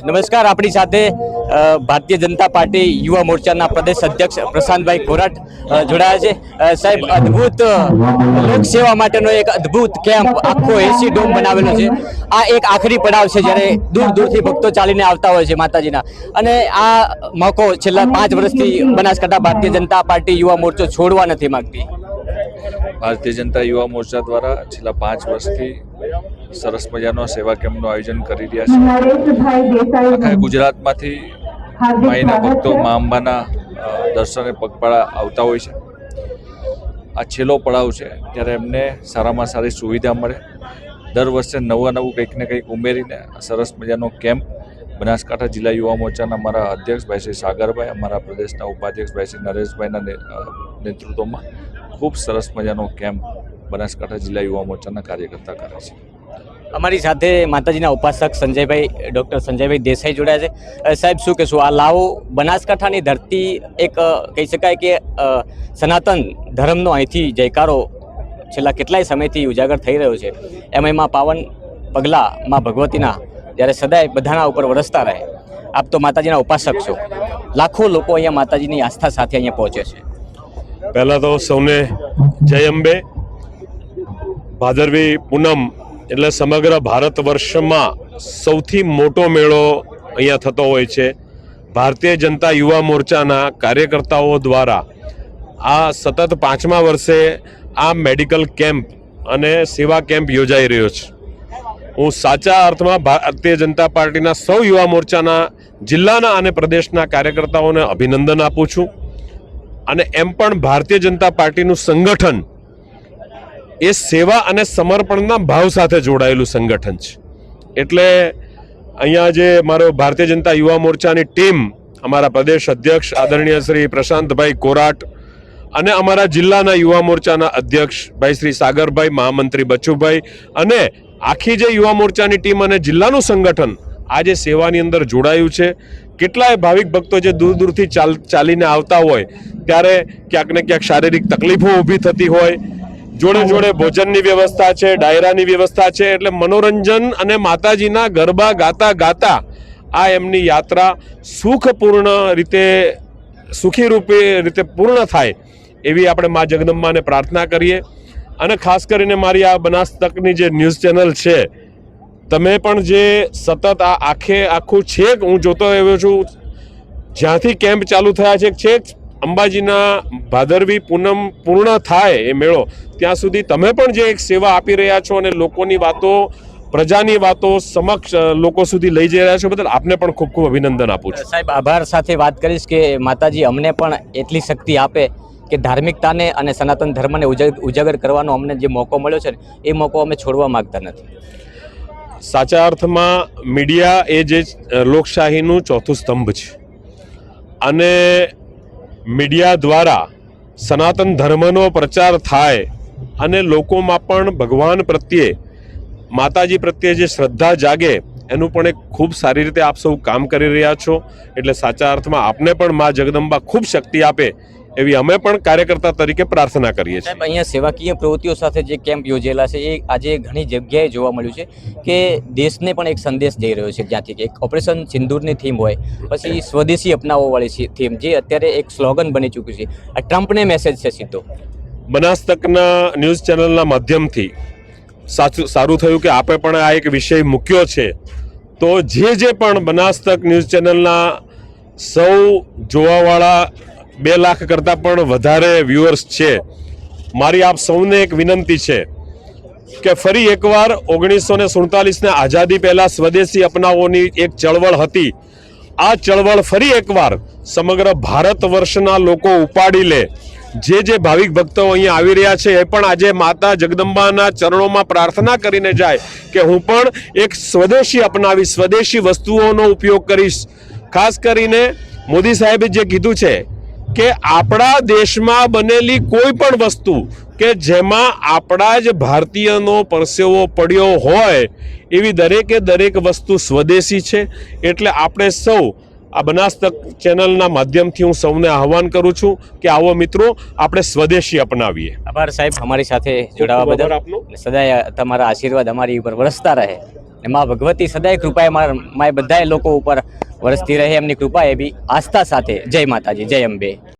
નમસ્કાર, આપણી સાથે ભારતીય જનતા પાર્ટી યુવા મોરચાના પ્રદેશ અધ્યક્ષ પ્રશાંતભાઈ કોરાટ જોડાયા છે। સાહેબ, અદ્ભુત લોકસેવા માટેનો એક અદ્ભુત કેમ્પ આખો એસી ડોમ બનાવેલો છે। આ એક આખરી પડાવ છે જ્યારે દૂર દૂરથી ભક્તો ચાલીને આવતા હોય છે માતાજીના, અને આ મોકો છેલ્લા 5 વર્ષથી બનાસકાંઠા ભારતીય જનતા પાર્ટી યુવા મોરચો છોડવા નથી માંગતી। ભારતીય જનતા યુવા મોરચા દ્વારા છેલ્લા 5 વર્ષથી સરસ મજાનો સેવા કેમ્પનું આયોજન કરી રહ્યા છે। આખા ગુજરાતમાંથી માઈના ભક્તો મા અંબાના દર્શને પગપાળા આવતા હોય છે। આ છેલ્લો પડાવ છે ત્યારે એમને સારામાં સારી સુવિધા મળે, દર વર્ષે નવું કંઈક ને કંઈક ઉમેરીને સરસ મજાનો કેમ્પ બનાસકાંઠા જિલ્લા યુવા મોરચાના અમારા અધ્યક્ષ ભાઈ શ્રી સાગરભાઈ, અમારા પ્રદેશના ઉપાધ્યક્ષ ભાઈ શ્રી નરેશભાઈના નેતૃત્વમાં ખૂબ સરસ મજાનો કેમ્પ બનાસકાંઠા જિલ્લા યુવા મોરચાના કાર્યકર્તા કરે છે। અમારી સાથે માતાજીના ઉપાસક સંજયભાઈ, ડૉક્ટર સંજયભાઈ દેસાઈ જોડાયા છે। સાહેબ, શું કહેશું, આ લાવો બનાસકાંઠાની ધરતી એક કહી શકાય કે સનાતન ધર્મનો અહીંથી જયકારો છેલ્લા કેટલાય સમયથી ઉજાગર થઈ રહ્યો છે। એમાં પાવન પગલાં માં ભગવતીના જ્યારે સદાય બધાના ઉપર વરસતા રહે। આપ તો માતાજીના ઉપાસક છો, લાખો લોકો અહીંયા માતાજીની આસ્થા સાથે અહીંયા પહોંચે છે। પહેલાં તો સૌને જય અંબે। ભાદરવી પૂનમ એટલે સમગ્ર ભારત વર્ષમાં સૌથી મોટો મેળો અહીંયા થતો હોય છે। ભારતીય જનતા યુવા મોરચાના કાર્યકર્તાઓ દ્વારા આ સતત 5મા વર્ષે આ મેડિકલ કેમ્પ અને સેવા કેમ્પ યોજાઈ રહ્યો છે। હું સાચા અર્થમાં ભારતીય જનતા પાર્ટીના સૌ યુવા મોરચાના જિલ્લાના અને પ્રદેશના કાર્યકર્તાઓને અભિનંદન આપું છું। અને એમ પણ ભારતીય જનતા પાર્ટીનું સંગઠન એ સેવા અને સમર્પણના ભાવ સાથે જોડાયેલું સંગઠન છે। એટલે અહીંયા જે મારો ભારતીય જનતા યુવા મોરચાની ટીમ, અમારા પ્રદેશ અધ્યક્ષ આદરણીય શ્રી પ્રશાંતભાઈ કોરાટ અને અમારા જિલ્લાના યુવા મોરચાના અધ્યક્ષ ભાઈ શ્રી સાગરભાઈ, મહામંત્રી બચુભાઈ અને આખી જે યુવા મોરચાની ટીમ અને જિલ્લાનું સંગઠન આજે સેવાની અંદર જોડાયું છે। કેટલાય ભાવિક ભક્તો જે દૂર દૂરથી ચાલીને આવતા હોય ત્યારે ક્યાંક ને ક્યાંક શારીરિક તકલીફો ઊભી થતી હોય, જોડે જોડે ભોજનની વ્યવસ્થા છે, ડાયરાની વ્યવસ્થા છે, એટલે મનોરંજન અને માતાજીના ગરબા ગાતા ગાતા આ એમની યાત્રા સુખી રૂપે રીતે પૂર્ણ થાય એવી આપણે મા જગદંબાને પ્રાર્થના કરીએ। અને ખાસ કરીને મારી આ બનાસ તકની જે ન્યૂઝ ચેનલ છે, તમે પણ જે સતત આ આખું છેક હું જોતો આવ્યો છું, જ્યાંથી કેમ્પ ચાલુ થયા છે છેક અંબાજીના ભાદરવી પૂનમ પૂર્ણ થાય એ મેળો ત્યાં સુધી તમે પણ જે એક સેવા આપી રહ્યા છો અને લોકોની વાતો, પ્રજાની વાતો સમક્ષ લોકો સુધી લઈ જઈ રહ્યા છો, બદલ આપને પણ ખૂબ ખૂબ અભિનંદન આપું છું। સાહેબ, આભાર સાથે વાત કરીશ કે માતાજી અમને પણ એટલી શક્તિ આપે કે ધાર્મિકતાને અને સનાતન ધર્મને ઉજાગર કરવાનો અમને જે મોકો મળ્યો છે ને એ મોકો અમે છોડવા માંગતા નથી। સાચા અર્થમાં મીડિયા એ જે લોકશાહીનું ચોથું સ્તંભ છે અને મીડિયા દ્વારા સનાતન ધર્મનો પ્રચાર થાય અને લોકોમાં પણ ભગવાન પ્રત્યે, માતાજી પ્રત્યે જે શ્રદ્ધા જાગે એનું પણ એક ખૂબ સારી રીતે આપ સૌ કામ કરી રહ્યા છો। એટલે સાચા અર્થમાં આપને પણ મા જગદંબા ખૂબ શક્તિ આપે એવી અમે પણ કાર્યકર્તા તરીકે પ્રાર્થના કરીએ છીએ। અહીંયા સેવાકીય પ્રવૃત્તિઓ સાથે જે કેમ્પ યોજેલા છે એ આજે ઘણી જગ્યાએ જોવા મળ્યું છે કે દેશને પણ એક સંદેશ જઈ રહ્યો છે, જ્યાંથી કે એક ઓપરેશન સિંદૂરની થીમ હોય, પછી સ્વદેશી અપનાવવાવાળી થીમ જે અત્યારે એક સ્લોગન બની ચૂક્યું છે। આ ટ્રમ્પને મેસેજ છે સીધો। બનાસ તકના ન્યૂઝ ચેનલના માધ્યમથી સારું થયું કે આપે પણ આ એક વિષય મૂક્યો છે, તો જે પણ બનાસ તક ન્યૂઝ ચેનલના સૌ જોવાવાળા 2 લાખ કરતાં પણ વધારે વ્યુઅર્સ છે, મારી આપ સૌને એક વિનંતી છે કે ફરી એકવાર 1947ને આઝાદી પહેલાં સ્વદેશી અપનાવોની એક ચળવળ હતી। આ ચળવળ ફરી એકવાર સમગ્ર ભારત વર્ષના લોકો ઉપાડી લે। જે ભાવિક ભક્તો અહીંયા આવી રહ્યા છે એ પણ આજે માતા જગદંબાના ચરણોમાં પ્રાર્થના કરીને જાય કે હું પણ એક સ્વદેશી અપનાવીશ, સ્વદેશી વસ્તુઓનો ઉપયોગ કરીશ। ખાસ કરીને મોદી સાહેબે જે કીધું છે કે આપણા દેશમાં બનેલી કોઈ પણ વસ્તુ કે જેમાં આપણા જ ભારતીયનો પરસેવો પડ્યો હોય એવી દરેક વસ્તુ સ્વદેશી છે। એટલે આપણે સૌ આ બનાસ તક ચેનલના માધ્યમથી હું સૌને આહવાન કરું છું કે આવો મિત્રો આપણે સ્વદેશી અપનાવીએ। આભાર સાહેબ, અમારી સાથે જોડાવા બદલ। સદાય તમારા આશીર્વાદ અમારી ઉપર વરસતા રહે। ને મા ભગવતી સદાય કૃપાએ માય બધાય લોકો ઉપર વરસતી રહે, એમની કૃપા એવી આસ્થા સાથે. જય માતાજી, જય અંબે.